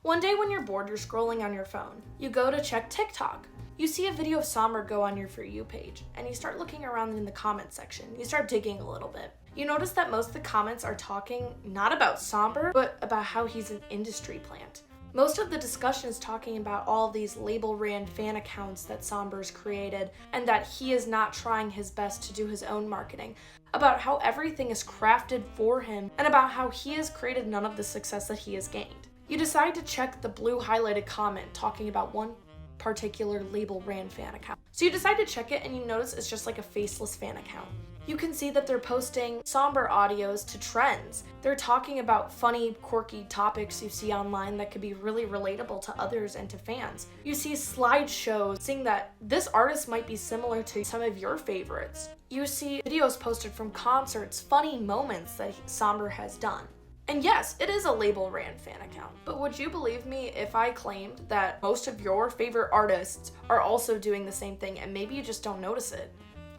One day when you're bored, you're scrolling on your phone. You go to check TikTok. You see a video of Somber go on your For You page, and you start looking around in the comment section. You start digging a little bit. You notice that most of the comments are talking not about Somber, but about how he's an industry plant. Most of the discussion is talking about all these label-ran fan accounts that Somber's created, and that he is not trying his best to do his own marketing, about how everything is crafted for him, and about how he has created none of the success that he has gained. You decide to check the blue highlighted comment talking about one particular label-ran fan account. So you decide to check it, and you notice it's just like a faceless fan account. You can see that they're posting Somber audios to trends. They're talking about funny, quirky topics you see online that could be really relatable to others and to fans. You see slideshows saying that this artist might be similar to some of your favorites. You see videos posted from concerts, funny moments that Somber has done. And yes, it is a label-ran fan account, but would you believe me if I claimed that most of your favorite artists are also doing the same thing and maybe you just don't notice it?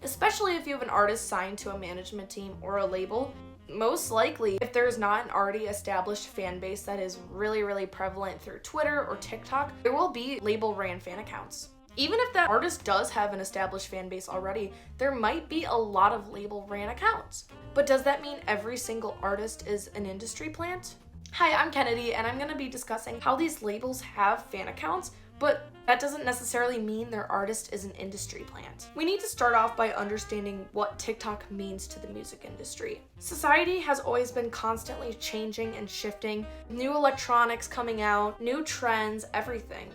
Especially if you have an artist signed to a management team or a label, most likely if there's not an already established fan base that is really prevalent through Twitter or TikTok, there will be label-ran fan accounts. Even if that artist does have an established fan base already, there might be a lot of label-ran accounts. But does that mean every single artist is an industry plant? Hi, I'm Kennedy, and I'm going to be discussing how these labels have fan accounts, but that doesn't necessarily mean their artist is an industry plant. We need to start off by understanding what TikTok means to the music industry. Society has always been constantly changing and shifting, new electronics coming out, new trends, everything.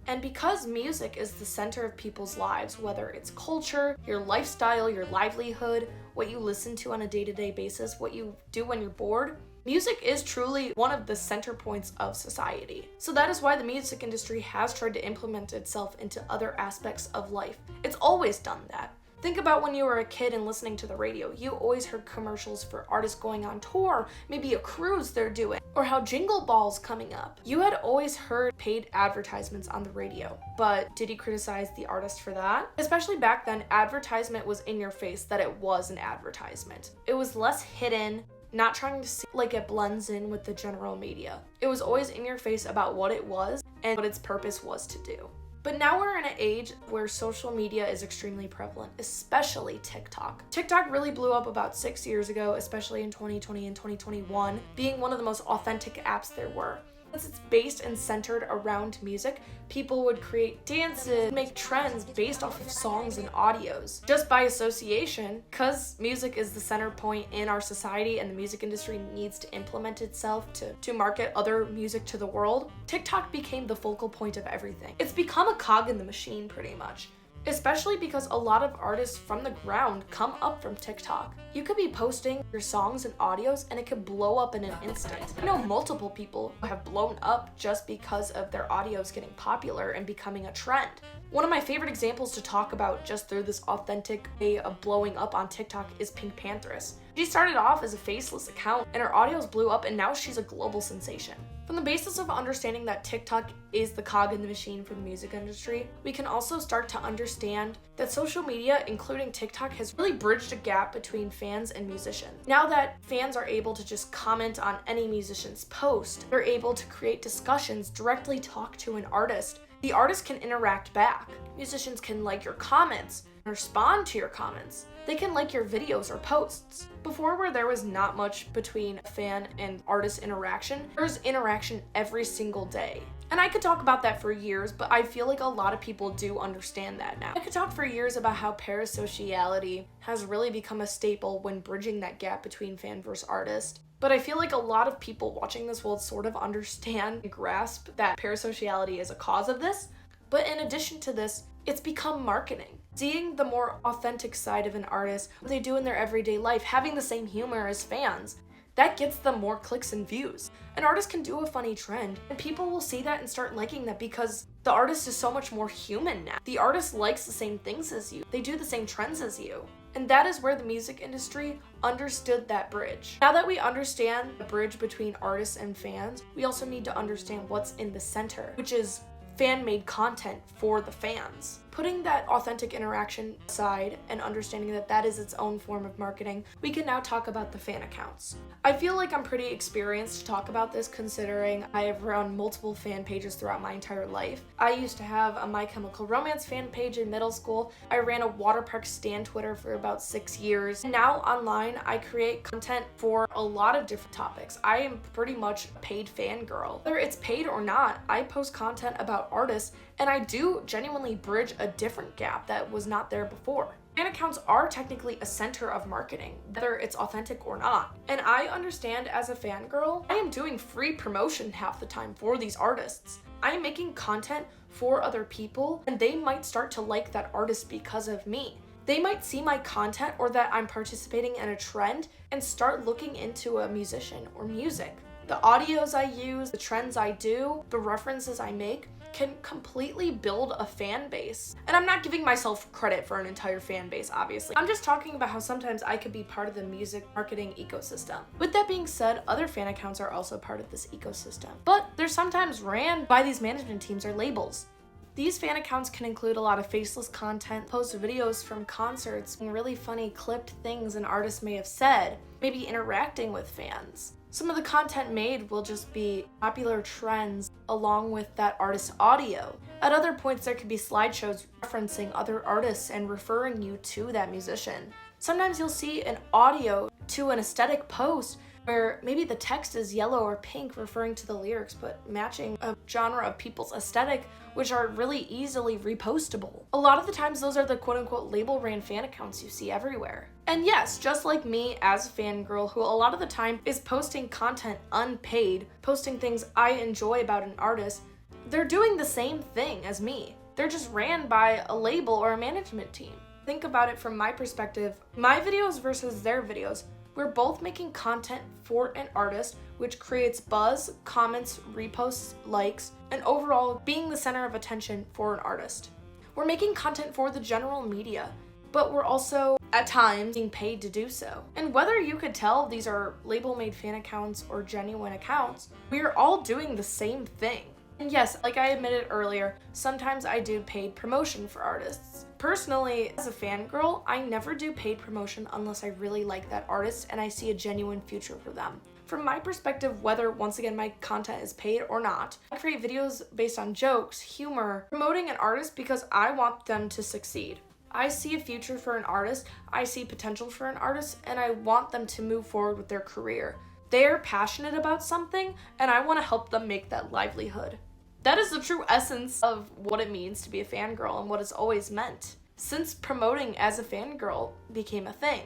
And because music is the center of people's lives, whether it's culture, your lifestyle, your livelihood, what you listen to on a day-to-day basis, what you do when you're bored, music is truly one of the center points of society. So that is why the music industry has tried to implement itself into other aspects of life. It's always done that. Think about when you were a kid and listening to the radio. You always heard commercials for artists going on tour, maybe a cruise they're doing, or how Jingle Ball's coming up. You had always heard paid advertisements on the radio, but did you criticize the artist for that? Especially back then, advertisement was in your face that it was an advertisement. It was less hidden, not trying to see like it blends in with the general media. It was always in your face about what it was and what its purpose was to do. But now we're in an age where social media is extremely prevalent, especially TikTok. TikTok really blew up about 6 years ago, especially in 2020 and 2021, being one of the most authentic apps there were. Since it's based and centered around music, people would create dances, make trends based off of songs and audios. Just by association, because music is the center point in our society and the music industry needs to implement itself to market other music to the world, TikTok became the focal point of everything. It's become a cog in the machine pretty much. Especially because a lot of artists from the ground come up from TikTok. You could be posting your songs and audios and it could blow up in an instant. I know multiple people who have blown up just because of their audios getting popular and becoming a trend. One of my favorite examples to talk about just through this authentic way of blowing up on TikTok is Pink Panthers. She started off as a faceless account and her audios blew up and now she's a global sensation. From the basis of understanding that TikTok is the cog in the machine for the music industry, we can also start to understand that social media, including TikTok, has really bridged a gap between fans and musicians. Now that fans are able to just comment on any musician's post, they're able to create discussions, directly talk to an artist. The artist can interact back. Musicians can like your comments, respond to your comments. They can like your videos or posts. Before, where there was not much between fan and artist interaction, there's interaction every single day. And I could talk about that for years, but I feel like a lot of people do understand that now. I could talk for years about how parasociality has really become a staple when bridging that gap between fan versus artist. But I feel like a lot of people watching this will sort of understand and grasp that parasociality is a cause of this. But in addition to this, it's become marketing. Seeing the more authentic side of an artist, what they do in their everyday life, having the same humor as fans, that gets them more clicks and views. An artist can do a funny trend, and people will see that and start liking that because the artist is so much more human now. The artist likes the same things as you. They do the same trends as you. And that is where the music industry understood that bridge. Now that we understand the bridge between artists and fans, we also need to understand what's in the center, which is fan-made content for the fans. Putting that authentic interaction aside and understanding that that is its own form of marketing, we can now talk about the fan accounts. I feel like I'm pretty experienced to talk about this considering I have run multiple fan pages throughout my entire life. I used to have a My Chemical Romance fan page in middle school. I ran a water park stan Twitter for about 6 years. Now online, I create content for a lot of different topics. I am pretty much a paid fangirl. Whether it's paid or not, I post content about artists, and I do genuinely bridge a different gap that was not there before. Fan accounts are technically a center of marketing, whether it's authentic or not. And I understand as a fangirl, I am doing free promotion half the time for these artists. I am making content for other people, and they might start to like that artist because of me. They might see my content or that I'm participating in a trend and start looking into a musician or music. The audios I use, the trends I do, the references I make can completely build a fan base. And I'm not giving myself credit for an entire fan base, obviously. I'm just talking about how sometimes I could be part of the music marketing ecosystem. With that being said, other fan accounts are also part of this ecosystem, but they're sometimes ran by these management teams or labels. These fan accounts can include a lot of faceless content, post videos from concerts, and really funny clipped things an artist may have said, maybe interacting with fans. Some of the content made will just be popular trends along with that artist's audio. At other points, there could be slideshows referencing other artists and referring you to that musician. Sometimes you'll see an audio to an aesthetic post where maybe the text is yellow or pink referring to the lyrics, but matching a genre of people's aesthetic, which are really easily repostable. A lot of the times those are the quote-unquote label-ran fan accounts you see everywhere. And yes, just like me as a fangirl who a lot of the time is posting content unpaid, posting things I enjoy about an artist, they're doing the same thing as me. They're just ran by a label or a management team. Think about it from my perspective, my videos versus their videos. We're both making content for an artist, which creates buzz, comments, reposts, likes, and overall being the center of attention for an artist. We're making content for the general media, but we're also, at times, being paid to do so. And whether you could tell these are label-made fan accounts or genuine accounts, we are all doing the same thing. And yes, like I admitted earlier, sometimes I do paid promotion for artists. Personally, as a fangirl, I never do paid promotion unless I really like that artist and I see a genuine future for them. From my perspective, whether, once again, my content is paid or not, I create videos based on jokes, humor, promoting an artist because I want them to succeed. I see a future for an artist, I see potential for an artist, and I want them to move forward with their career. They're passionate about something, and I want to help them make that livelihood. That is the true essence of what it means to be a fangirl and what it's always meant. Since promoting as a fangirl became a thing,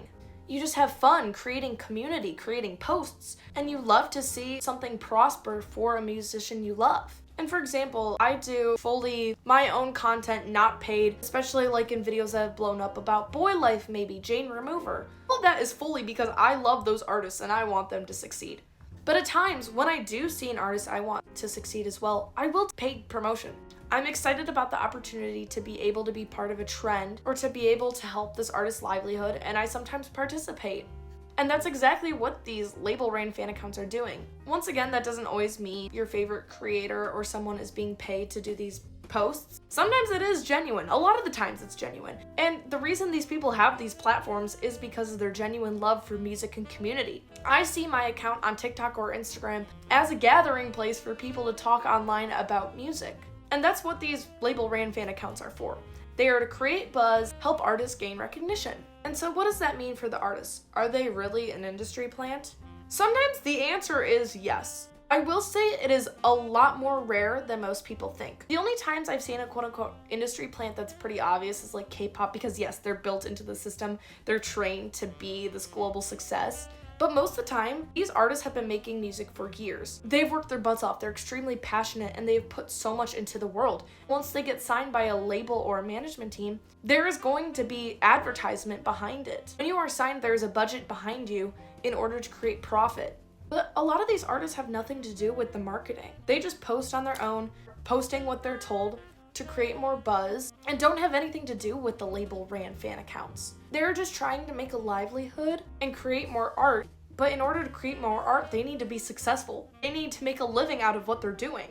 you just have fun creating community, creating posts, and you love to see something prosper for a musician you love. And for example, I do fully my own content, not paid, especially like in videos that have blown up about Boy Life, maybe Jane Remover. All that is fully because I love those artists and I want them to succeed. But at times, when I do see an artist I want to succeed as well, I will pay promotion. I'm excited about the opportunity to be able to be part of a trend or to be able to help this artist's livelihood, and I sometimes participate. And that's exactly what these label-ran fan accounts are doing. Once again, that doesn't always mean your favorite creator or someone is being paid to do these posts. Sometimes it is genuine. A lot of the times it's genuine. And the reason these people have these platforms is because of their genuine love for music and community. I see my account on TikTok or Instagram as a gathering place for people to talk online about music. And that's what these label-ran fan accounts are for. They are to create buzz, help artists gain recognition. And so what does that mean for the artists? Are they really an industry plant? Sometimes the answer is yes. I will say it is a lot more rare than most people think. The only times I've seen a quote-unquote industry plant that's pretty obvious is like K-pop, because yes, they're built into the system. They're trained to be this global success. But most of the time, these artists have been making music for years. They've worked their butts off, they're extremely passionate, and they've put so much into the world. Once they get signed by a label or a management team, there is going to be advertisement behind it. When you are signed, there is a budget behind you in order to create profit. But a lot of these artists have nothing to do with the marketing. They just post on their own, posting what they're told to create more buzz, and don't have anything to do with the label-ran fan accounts. They're just trying to make a livelihood and create more art, but in order to create more art, they need to be successful. They need to make a living out of what they're doing.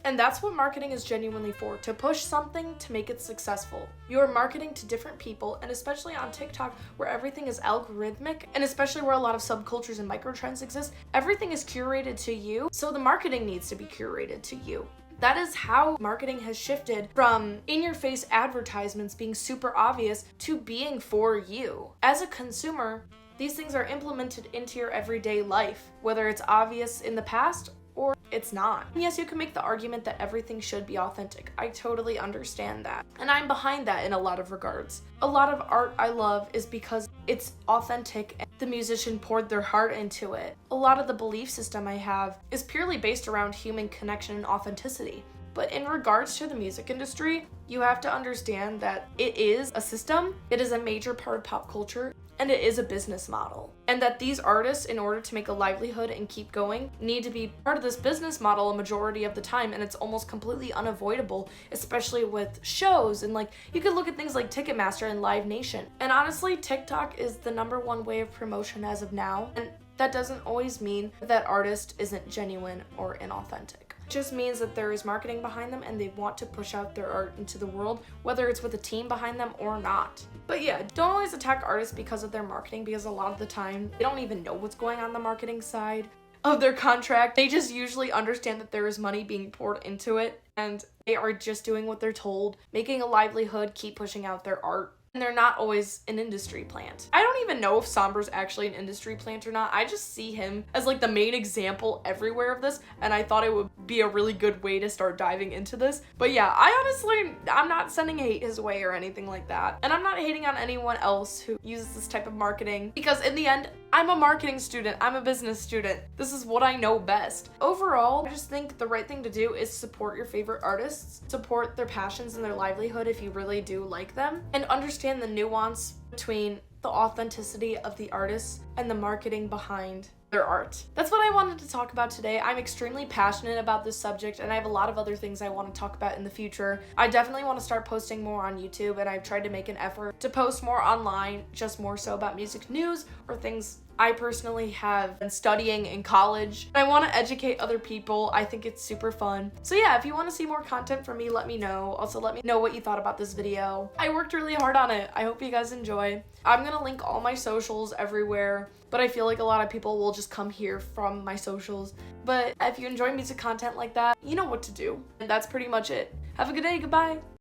And that's what marketing is genuinely for, to push something to make it successful. You are marketing to different people, and especially on TikTok where everything is algorithmic, and especially where a lot of subcultures and microtrends exist, everything is curated to you, so the marketing needs to be curated to you. That is how marketing has shifted from in-your-face advertisements being super obvious to being for you. As a consumer, these things are implemented into your everyday life, whether it's obvious in the past or it's not. Yes, you can make the argument that everything should be authentic. I totally understand that. And I'm behind that in a lot of regards. A lot of art I love is because it's authentic and the musician poured their heart into it. A lot of the belief system I have is purely based around human connection and authenticity. But in regards to the music industry, you have to understand that it is a system, it is a major part of pop culture, and it is a business model. And that these artists, in order to make a livelihood and keep going, need to be part of this business model a majority of the time, and it's almost completely unavoidable, especially with shows. And like, you could look at things like Ticketmaster and Live Nation. And honestly, TikTok is the #1 way of promotion as of now, and that doesn't always mean that artist isn't genuine or inauthentic. It just means that there is marketing behind them and they want to push out their art into the world, whether it's with a team behind them or not. But yeah, don't always attack artists because of their marketing, because a lot of the time they don't even know what's going on the marketing side of their contract. They just usually understand that there is money being poured into it and they are just doing what they're told, making a livelihood, keep pushing out their art. And they're not always an industry plant. I don't even know if Somber's actually an industry plant or not. I just see him as like the main example everywhere of this, and I thought it would be a really good way to start diving into this. But yeah, I'm not sending hate his way or anything like that. And I'm not hating on anyone else who uses this type of marketing, because in the end, I'm a marketing student, I'm a business student. This is what I know best. Overall, I just think the right thing to do is support your favorite artists, support their passions and their livelihood if you really do like them, and understand the nuance between the authenticity of the artists and the marketing behind their art. That's what I wanted to talk about today. I'm extremely passionate about this subject, and I have a lot of other things I want to talk about in the future. I definitely want to start posting more on YouTube, and I've tried to make an effort to post more online, just more so about music news or things I personally have been studying in college. I want to educate other people. I think it's super fun. So yeah, if you want to see more content from me, let me know. Also, let me know what you thought about this video. I worked really hard on it. I hope you guys enjoy. I'm gonna link all my socials everywhere, but I feel like a lot of people will just come here from my socials. But if you enjoy music content like that, you know what to do. And that's pretty much it. Have a good day. Goodbye.